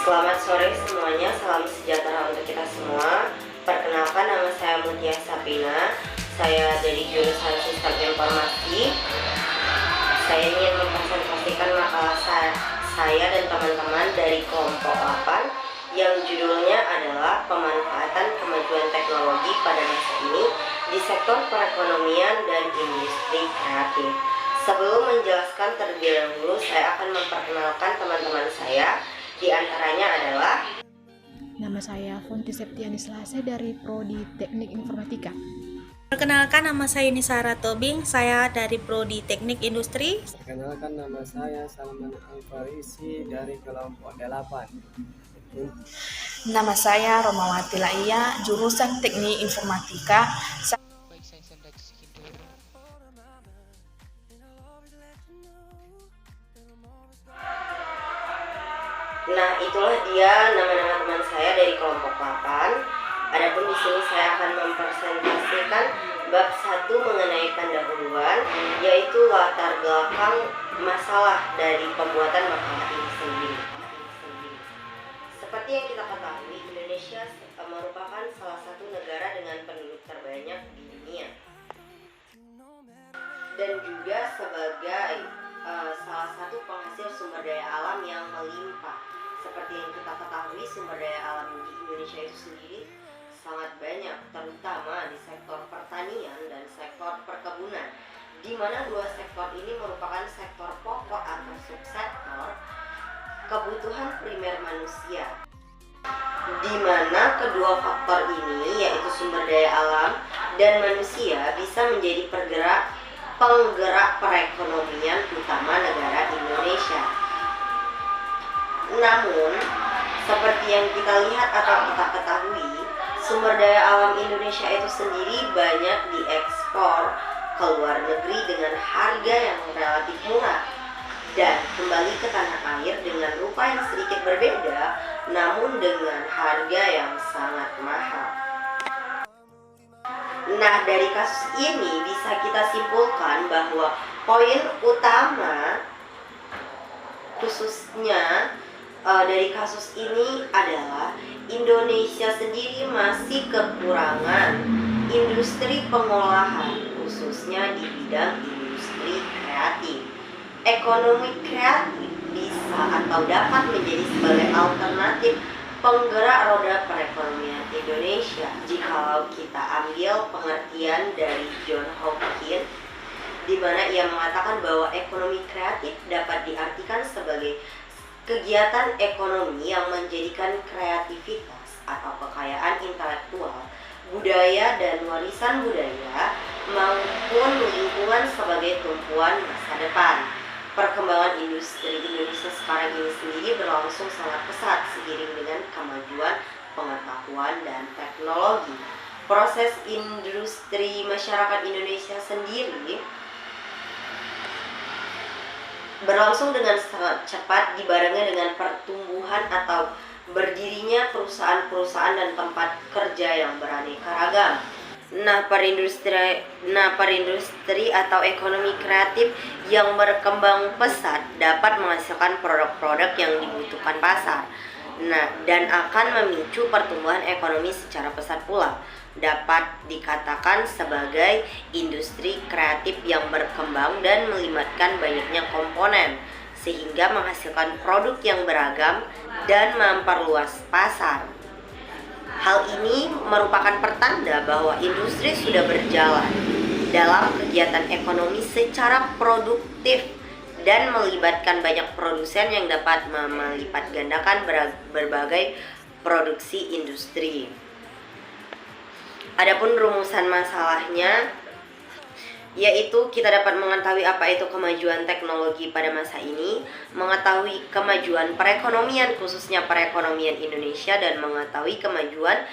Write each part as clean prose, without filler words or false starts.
Selamat sore semuanya, salam sejahtera untuk kita semua. Perkenalkan, nama saya Mutia Sabrina. Saya dari jurusan Sistem Informasi. Saya ingin mempresentasikan makalah saya dan teman-teman dari kelompok 8 yang judulnya adalah pemanfaatan kemajuan teknologi pada masa ini di sektor perekonomian dan industri kreatif. Sebelum menjelaskan terlebih dahulu, saya akan memperkenalkan teman-teman saya. Di antaranya adalah nama saya Fonti Septiani Selase dari Prodi Teknik Informatika. Perkenalkan, nama saya Nisara Tobing, saya dari Prodi Teknik Industri. Perkenalkan, nama saya Salman Al-Farisi dari kelompok 8. Nama saya Romawati Laia, jurusan Teknik Informatika. Nah, itulah dia nama-nama teman saya dari kelompok 8. Adapun di sini saya akan mempresentasikan bab 1 mengenai pendahuluan, yaitu latar belakang masalah dari pembuatan makalah ini sendiri. Seperti yang kita ketahui, Indonesia merupakan salah satu negara dengan penduduk terbanyak di dunia, dan juga sebagai salah satu penghasil sumber daya alam yang melimpah. Seperti yang kita ketahui, sumber daya alam di Indonesia itu sendiri sangat banyak, terutama di sektor pertanian dan sektor perkebunan, di mana dua sektor ini merupakan sektor pokok atau subsektor kebutuhan primer manusia, di mana kedua faktor ini, yaitu sumber daya alam dan manusia, bisa menjadi penggerak perekonomian utama negara Indonesia. Namun, seperti yang kita lihat atau kita ketahui, sumber daya alam Indonesia itu sendiri banyak diekspor ke luar negeri dengan harga yang relatif murah dan kembali ke tanah air dengan rupa yang sedikit berbeda, namun dengan harga yang sangat mahal. Nah, dari kasus ini bisa kita simpulkan bahwa poin utama khususnya dari kasus ini adalah Indonesia sendiri masih kekurangan industri pengolahan, khususnya di bidang industri kreatif. Ekonomi kreatif bisa atau dapat menjadi sebagai alternatif penggerak roda perekonomian Indonesia. Jikalau kita ambil pengertian dari John Hopkins, di mana ia mengatakan bahwa ekonomi kreatif dapat diartikan sebagai kegiatan ekonomi yang menjadikan kreativitas atau kekayaan intelektual, budaya dan warisan budaya maupun lingkungan sebagai tumpuan masa depan. Perkembangan industri Indonesia sekarang ini sendiri berlangsung sangat pesat seiring dengan kemajuan pengetahuan dan teknologi. Proses industri masyarakat Indonesia sendiri berlangsung dengan sangat cepat, dibarengi dengan pertumbuhan atau berdirinya perusahaan-perusahaan dan tempat kerja yang beraneka ragam. Nah, perindustrian atau ekonomi kreatif yang berkembang pesat dapat menghasilkan produk-produk yang dibutuhkan pasar. Nah, dan akan memicu pertumbuhan ekonomi secara pesat pula. Dapat dikatakan sebagai industri kreatif yang berkembang dan melibatkan banyaknya komponen, sehingga menghasilkan produk yang beragam dan memperluas pasar. Hal ini merupakan pertanda bahwa industri sudah berjalan dalam kegiatan ekonomi secara produktif dan melibatkan banyak produsen yang dapat melipat gandakan berbagai produksi industri. Adapun rumusan masalahnya, yaitu kita dapat mengetahui apa itu kemajuan teknologi pada masa ini, mengetahui kemajuan perekonomian khususnya perekonomian Indonesia, dan mengetahui kemajuan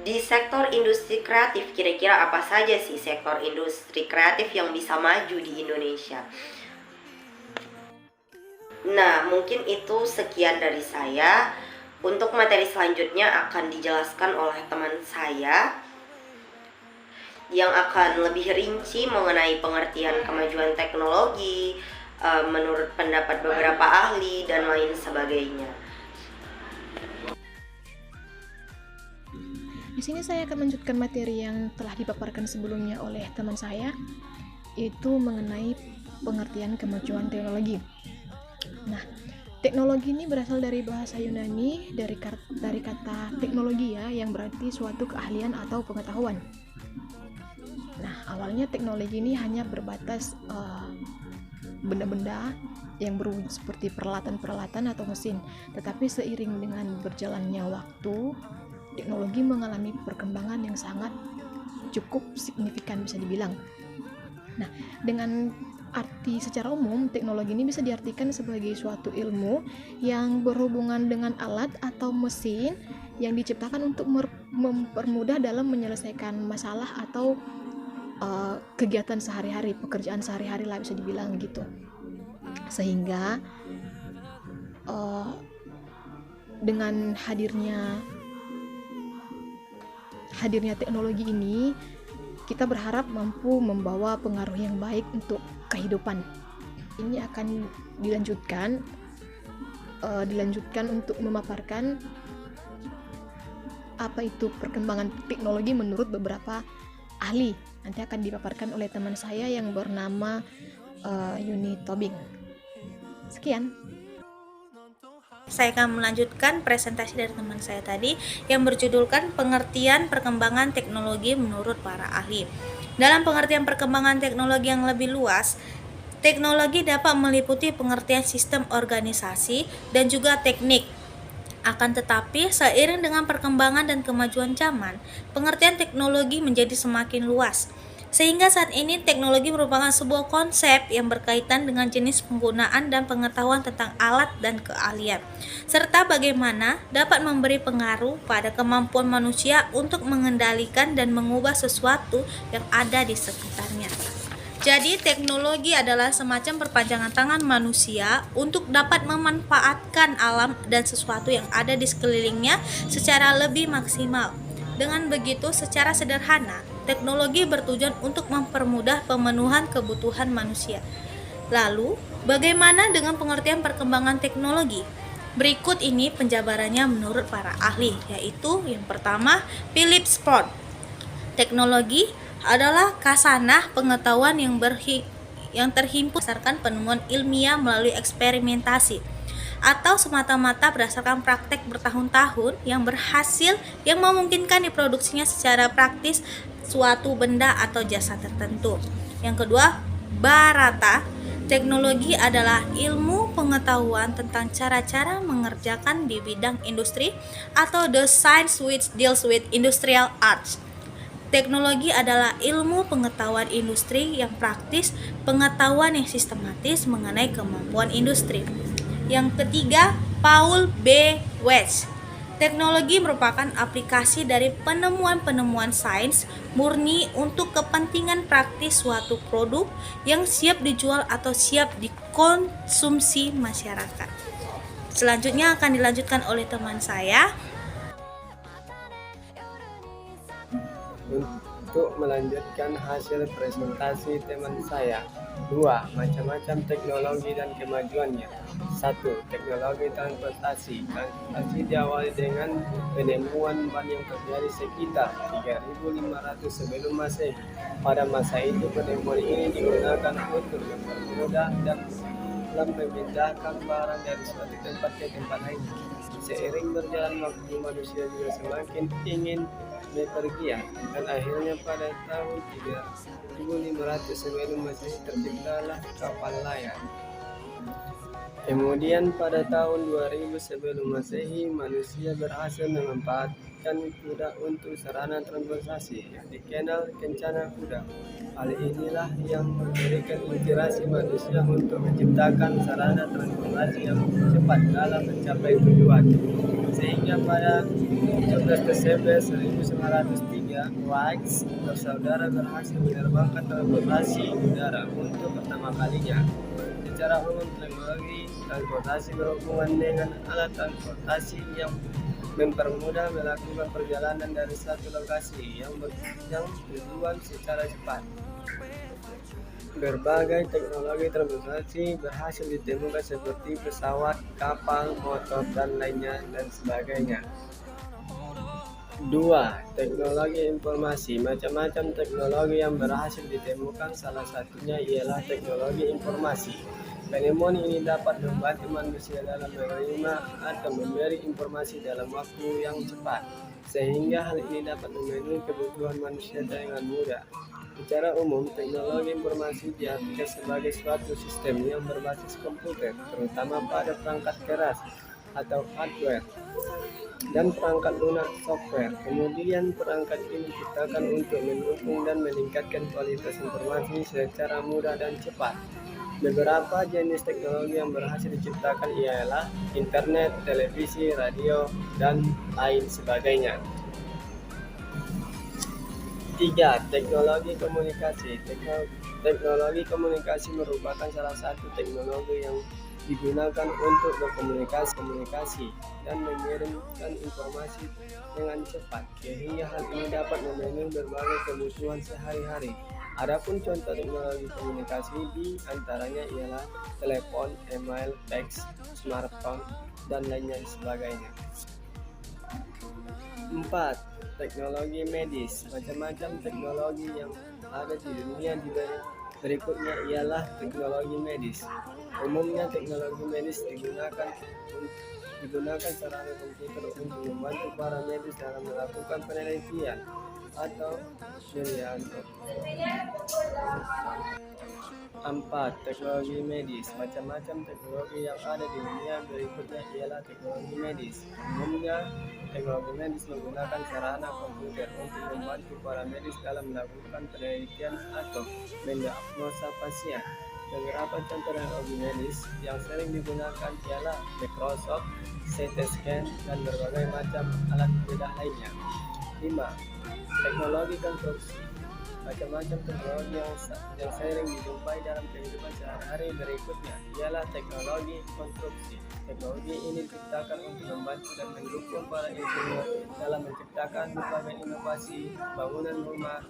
di sektor industri kreatif. Kira-kira apa saja sih sektor industri kreatif yang bisa maju di Indonesia? Nah, mungkin itu sekian dari saya. Untuk materi selanjutnya akan dijelaskan oleh teman saya yang akan lebih rinci mengenai pengertian kemajuan teknologi, menurut pendapat beberapa ahli dan lain sebagainya. Di sini saya akan melanjutkan materi yang telah dipaparkan sebelumnya oleh teman saya, yaitu mengenai pengertian kemajuan teknologi. Nah, teknologi ini berasal dari bahasa Yunani, dari kata teknologi ya, yang berarti suatu keahlian atau pengetahuan. Nah, awalnya teknologi ini hanya berbatas benda-benda yang berwujud seperti peralatan-peralatan atau mesin. Tetapi seiring dengan berjalannya waktu, teknologi mengalami perkembangan yang sangat cukup signifikan bisa dibilang. Nah, dengan arti secara umum, teknologi ini bisa diartikan sebagai suatu ilmu yang berhubungan dengan alat atau mesin yang diciptakan untuk mempermudah dalam menyelesaikan masalah atau kegiatan sehari-hari, pekerjaan sehari-hari lah bisa dibilang gitu. Sehingga dengan hadirnya teknologi ini, kita berharap mampu membawa pengaruh yang baik untuk kehidupan. Ini akan dilanjutkan untuk memaparkan apa itu perkembangan teknologi menurut beberapa ahli. Nanti akan dipaparkan oleh teman saya yang bernama Yuni Tobing. Sekian. Saya akan melanjutkan presentasi dari teman saya tadi yang berjudulkan pengertian perkembangan teknologi menurut para ahli. Dalam pengertian perkembangan teknologi yang lebih luas, teknologi dapat meliputi pengertian sistem organisasi dan juga teknik. Akan tetapi, seiring dengan perkembangan dan kemajuan zaman, pengertian teknologi menjadi semakin luas. Sehingga saat ini teknologi merupakan sebuah konsep yang berkaitan dengan jenis penggunaan dan pengetahuan tentang alat dan keahlian, serta bagaimana dapat memberi pengaruh pada kemampuan manusia untuk mengendalikan dan mengubah sesuatu yang ada di sekitarnya. Jadi teknologi adalah semacam perpanjangan tangan manusia untuk dapat memanfaatkan alam dan sesuatu yang ada di sekelilingnya secara lebih maksimal. Dengan begitu, secara sederhana, teknologi bertujuan untuk mempermudah pemenuhan kebutuhan manusia. Lalu, bagaimana dengan pengertian perkembangan teknologi? Berikut ini penjabarannya menurut para ahli, yaitu yang pertama, Philip Sport. Teknologi adalah kasanah pengetahuan yang terhimpun berdasarkan penemuan ilmiah melalui eksperimentasi, atau semata-mata berdasarkan praktek bertahun-tahun yang berhasil yang memungkinkan diproduksinya secara praktis suatu benda atau jasa tertentu. Yang kedua, Barata. Teknologi adalah ilmu pengetahuan tentang cara-cara mengerjakan di bidang industri atau the science which deals with industrial arts. Teknologi adalah ilmu pengetahuan industri yang praktis, pengetahuan yang sistematis mengenai kemampuan industri. Yang ketiga, Paul B. West. Teknologi merupakan aplikasi dari penemuan-penemuan sains murni untuk kepentingan praktis suatu produk yang siap dijual atau siap dikonsumsi masyarakat. Selanjutnya akan dilanjutkan oleh teman saya. Untuk melanjutkan hasil presentasi teman saya. 2. Macam-macam teknologi dan kemajuannya. 1. Teknologi transportasi. Transportasi diawali dengan penemuan ban yang terjadi sekitar 3.500 sebelum Masehi. Pada masa itu penemuan ini digunakan untuk mempermudah dan dalam memindahkan barang dari suatu tempat ke tempat lain. Seiring berjalan waktu, manusia juga semakin ingin bepergian, dan akhirnya pada tahun 3.500 sebelum Masehi terciptalah kapal layar. Kemudian pada tahun 2000 sebelum Masehi, manusia berhasil memanfaatkan kuda untuk sarana transportasi yang dikenal kencana kuda. Hal inilah yang memberikan inspirasi manusia untuk menciptakan sarana transportasi yang cepat dalam mencapai tujuan. Sehingga pada 17 Desember 1903, Wright bersaudara berhasil menerbangkan transportasi udara untuk pertama kalinya. Secara umum, teknologi transportasi berhubungan dengan alat transportasi yang mempermudah melakukan perjalanan dari satu lokasi yang bertujuan secara cepat. Berbagai teknologi transportasi berhasil ditemukan seperti pesawat, kapal, motor, dan lainnya dan sebagainya. 2. Teknologi informasi. Macam-macam teknologi yang berhasil ditemukan, salah satunya ialah teknologi informasi. Penemuan ini dapat membantu manusia dalam menerima atau memberi informasi dalam waktu yang cepat, sehingga hal ini dapat memenuhi kebutuhan manusia dengan mudah. Secara umum, teknologi informasi diartikan sebagai suatu sistem yang berbasis komputer, terutama pada perangkat keras atau hardware, dan perangkat lunak software. Kemudian perangkat ini diciptakan untuk mendukung dan meningkatkan kualitas informasi secara mudah dan cepat. Beberapa jenis teknologi yang berhasil diciptakan ialah internet, televisi, radio, dan lain sebagainya. 3. Teknologi komunikasi. Teknologi komunikasi merupakan salah satu teknologi yang digunakan untuk berkomunikasi dan mengirimkan informasi dengan cepat, sehingga hal ini dapat memenuhi berbagai kebutuhan sehari-hari. Adapun contoh teknologi komunikasi di antaranya ialah telepon, email, fax, smartphone, dan lainnya sebagainya. 4. Teknologi medis. Macam-macam teknologi yang ada di dunia berikutnya ialah teknologi medis. Umumnya teknologi medis digunakan sarana komputer untuk membantu para medis dalam melakukan penelitian atau pemilihan obat. 4. Teknologi medis. Macam-macam teknologi yang ada di dunia berikutnya ialah teknologi medis. Umumnya, teknologi medis menggunakan sarana komputer untuk membantu para medis dalam melakukan penelitian atau mendiagnosa pasien. Beberapa contoh teknologi medis yang sering digunakan ialah Microsoft, CT scan, dan berbagai macam alat bedah lainnya. 5. Teknologi konstruksi. Macam-macam teknologi yang sering dijumpai dalam kehidupan sehari-hari berikutnya ialah teknologi konstruksi. Teknologi ini diciptakan untuk membantu dan mendukung para insinyur dalam menciptakan berbagai inovasi, bangunan rumah,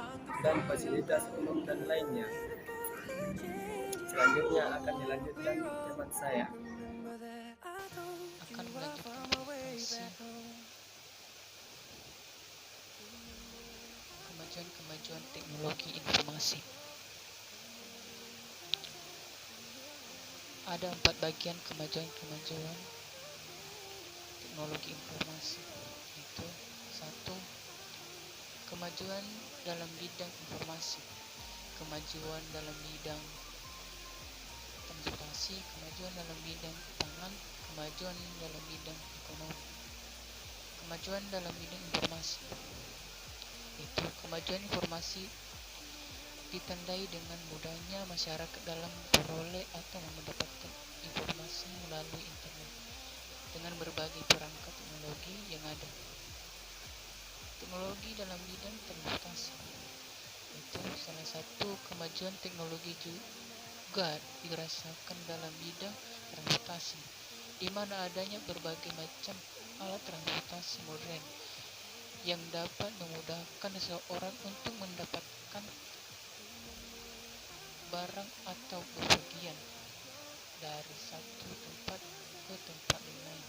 dan fasilitas umum dan lainnya. Selanjutnya akan dilanjutkan teman saya. Akan melanjutkan informasi kemajuan teknologi informasi. Ada 4 bagian kemajuan teknologi informasi, yaitu 1. Kemajuan dalam bidang informasi, kemajuan dalam bidang transportasi, kemajuan dalam bidang pangan, kemajuan dalam bidang ekonomi. Kemajuan dalam bidang informasi, itu kemajuan informasi ditandai dengan mudahnya masyarakat dalam memperoleh atau mendapatkan informasi melalui internet dengan berbagai perangkat teknologi yang ada. Teknologi dalam bidang transportasi, itu salah satu kemajuan teknologi juga dirasakan dalam bidang transportasi, di mana adanya berbagai macam alat transportasi modern yang dapat memudahkan seseorang untuk mendapatkan barang atau bepergian dari satu tempat ke tempat lain.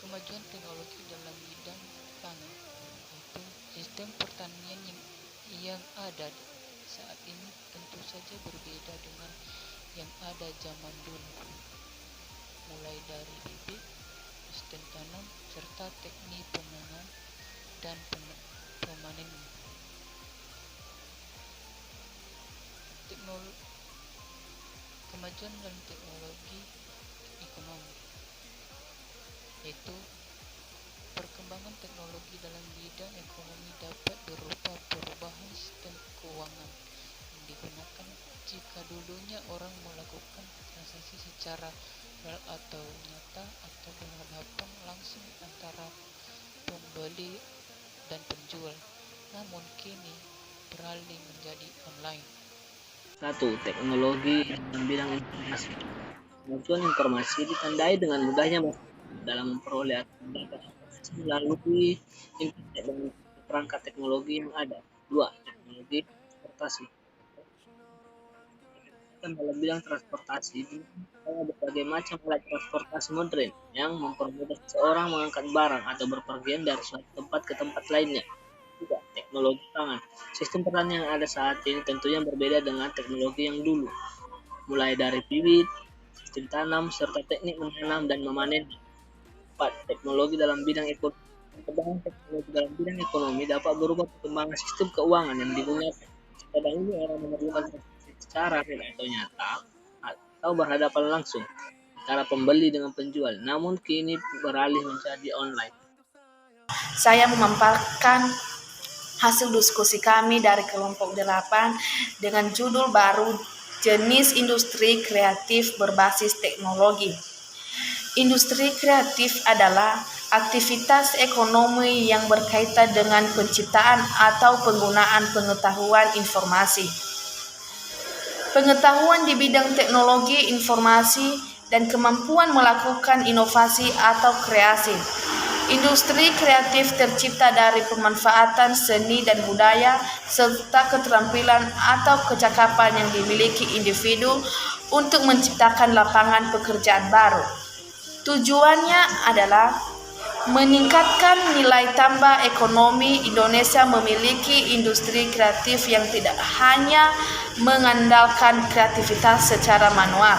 Kemajuan teknologi dalam bidang pangan, yaitu sistem pertanian yang ada saat ini tentu saja berbeda dengan yang ada zaman dulu, mulai dari bibit, sistem tanam, serta teknik penanganan dan pemanenan. Kemajuan dalam teknologi ekonomi, yaitu perkembangan teknologi dalam bidang ekonomi dapat berupa perubahan sistem keuangan yang digunakan jika dulunya orang melakukan transaksi secara real atau nyata atau berhadapan langsung antara pembeli dan penjual, namun kini beralih menjadi online. 1. Teknologi dalam bidang informasi. Kemajuan informasi ditandai dengan mudahnya masyarakat dalam memperoleh atau mendapat informasi melalui internet dan perangkat teknologi yang ada. 2. Teknologi transportasi. dilibatkan dalam bidang transportasi dengan berbagai macam alat transportasi modern yang mempermudah seseorang mengangkat barang atau berpergian dari suatu tempat ke tempat lainnya. Juga teknologi pangan. Sistem pertanian yang ada saat ini tentunya berbeda dengan teknologi yang dulu, mulai dari bibit, sistem tanam, serta teknik menanam dan memanen. 4. Teknologi dalam bidang ekonomi. Perkembangan teknologi dalam bidang ekonomi dapat berubah perkembangan sistem keuangan yang digunakan. Kadang ini orang memerlukan transaksi secara real atau nyata atau berhadapan langsung antara pembeli dengan penjual. Namun kini beralih menjadi online. Saya memaparkan hasil diskusi kami dari kelompok 8 dengan judul baru jenis industri kreatif berbasis teknologi. Industri kreatif adalah aktivitas ekonomi yang berkaitan dengan penciptaan atau penggunaan pengetahuan informasi. Pengetahuan di bidang teknologi informasi dan kemampuan melakukan inovasi atau kreasi. Industri kreatif tercipta dari pemanfaatan seni dan budaya serta keterampilan atau kecakapan yang dimiliki individu untuk menciptakan lapangan pekerjaan baru. Tujuannya adalah meningkatkan nilai tambah ekonomi. Indonesia memiliki industri kreatif yang tidak hanya mengandalkan kreativitas secara manual,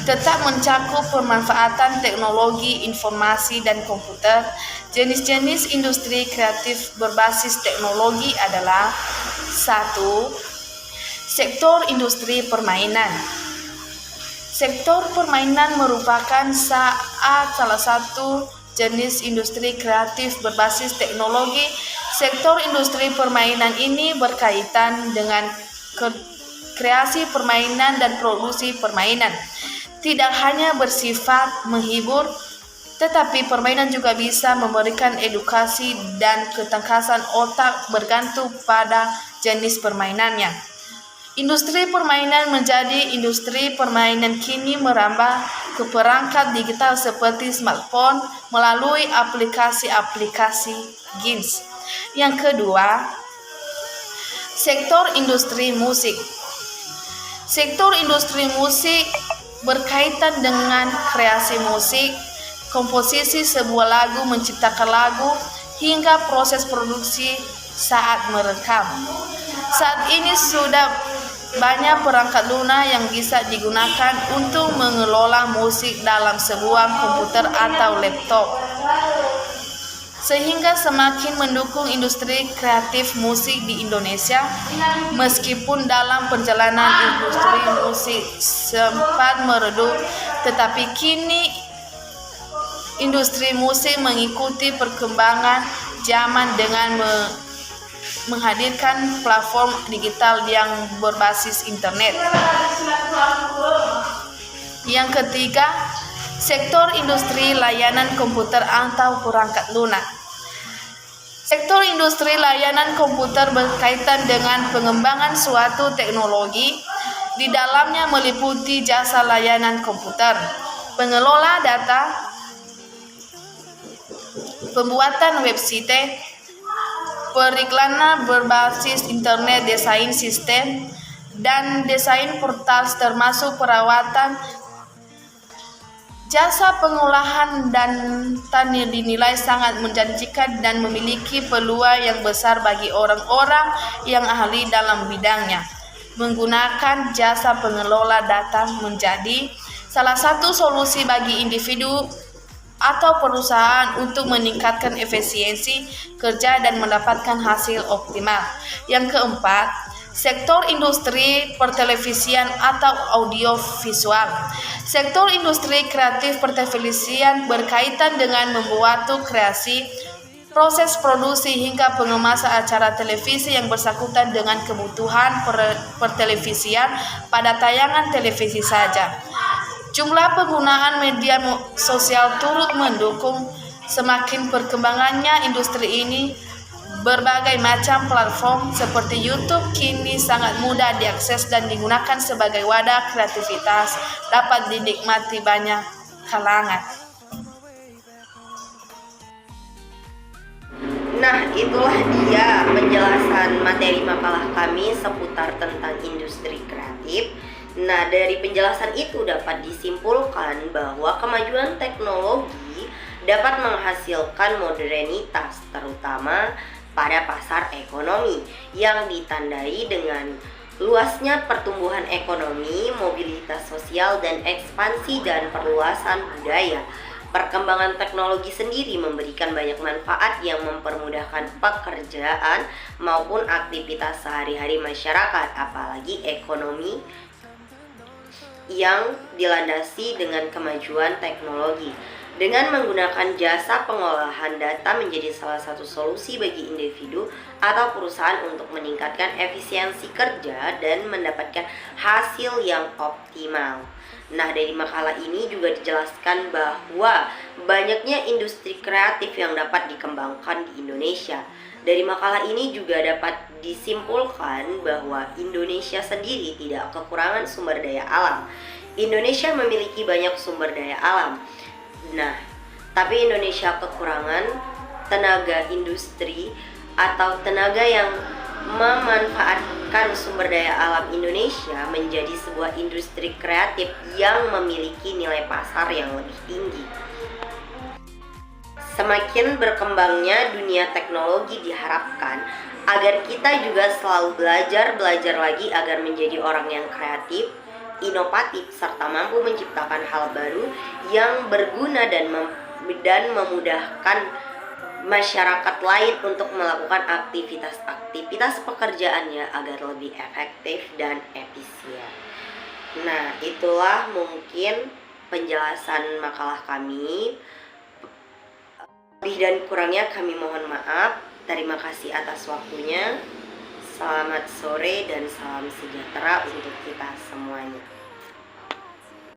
tetap mencakup pemanfaatan teknologi informasi dan komputer. Jenis-jenis industri kreatif berbasis teknologi adalah 1. Sektor industri permainan. Sektor permainan merupakan salah satu jenis industri kreatif berbasis teknologi. Sektor industri permainan ini berkaitan dengan kreasi permainan dan produksi permainan. Tidak hanya bersifat menghibur, tetapi permainan juga bisa memberikan edukasi dan ketangkasan otak bergantung pada jenis permainannya. Industri permainan menjadi industri permainan kini merambah ke perangkat digital seperti smartphone melalui aplikasi-aplikasi games. Yang kedua, sektor industri musik. Sektor industri musik berkaitan dengan kreasi musik, komposisi sebuah lagu, menciptakan lagu, hingga proses produksi saat merekam. Saat ini sudah banyak perangkat lunak yang bisa digunakan untuk mengelola musik dalam sebuah komputer atau laptop, sehingga semakin mendukung industri kreatif musik di Indonesia. Meskipun dalam perjalanan industri musik sempat meredup, tetapi kini industri musik mengikuti perkembangan zaman dengan menghadirkan platform digital yang berbasis internet. Yang ketiga, sektor industri layanan komputer atau perangkat lunak. Sektor industri layanan komputer berkaitan dengan pengembangan suatu teknologi. Di dalamnya meliputi jasa layanan komputer, pengelola data, pembuatan website, periklanan berbasis internet, desain sistem, dan desain portal termasuk perawatan. Jasa pengolahan data dinilai sangat menjanjikan dan memiliki peluang yang besar bagi orang-orang yang ahli dalam bidangnya. Menggunakan jasa pengelola data menjadi salah satu solusi bagi individu atau perusahaan untuk meningkatkan efisiensi kerja dan mendapatkan hasil optimal. Yang keempat, sektor industri pertelevisian atau audiovisual. Sektor industri kreatif pertelevisian berkaitan dengan membuat kreasi, proses produksi hingga pengemasan acara televisi yang bersangkutan dengan kebutuhan pertelevisian pada tayangan televisi saja. Jumlah penggunaan media sosial turut mendukung semakin perkembangannya industri ini. Berbagai macam platform seperti YouTube kini sangat mudah diakses dan digunakan sebagai wadah kreativitas, dapat dinikmati banyak kalangan. Nah, itulah dia penjelasan materi makalah kami seputar tentang industri kreatif. Nah, dari penjelasan itu dapat disimpulkan bahwa kemajuan teknologi dapat menghasilkan modernitas, terutama pada pasar ekonomi yang ditandai dengan luasnya pertumbuhan ekonomi, mobilitas sosial, dan ekspansi dan perluasan budaya. Perkembangan teknologi sendiri memberikan banyak manfaat yang mempermudahkan pekerjaan maupun aktivitas sehari-hari masyarakat, apalagi ekonomi yang dilandasi dengan kemajuan teknologi. Dengan menggunakan jasa pengolahan data menjadi salah satu solusi bagi individu atau perusahaan untuk meningkatkan efisiensi kerja dan mendapatkan hasil yang optimal. Nah, dari makalah ini juga dijelaskan bahwa banyaknya industri kreatif yang dapat dikembangkan di Indonesia. Dari makalah ini juga dapat disimpulkan bahwa Indonesia sendiri tidak kekurangan sumber daya alam. Indonesia memiliki banyak sumber daya alam. Nah, tapi Indonesia kekurangan tenaga industri atau tenaga yang memanfaatkan sumber daya alam Indonesia menjadi sebuah industri kreatif yang memiliki nilai pasar yang lebih tinggi. Semakin berkembangnya dunia teknologi diharapkan agar kita juga selalu belajar lagi agar menjadi orang yang kreatif, inovatif, serta mampu menciptakan hal baru yang berguna dan memudahkan masyarakat lain untuk melakukan aktivitas pekerjaannya agar lebih efektif dan efisien. Nah, itulah mungkin penjelasan makalah kami. Lebih dan kurangnya kami mohon maaf. Terima kasih atas waktunya. Selamat sore dan salam sejahtera untuk kita semuanya.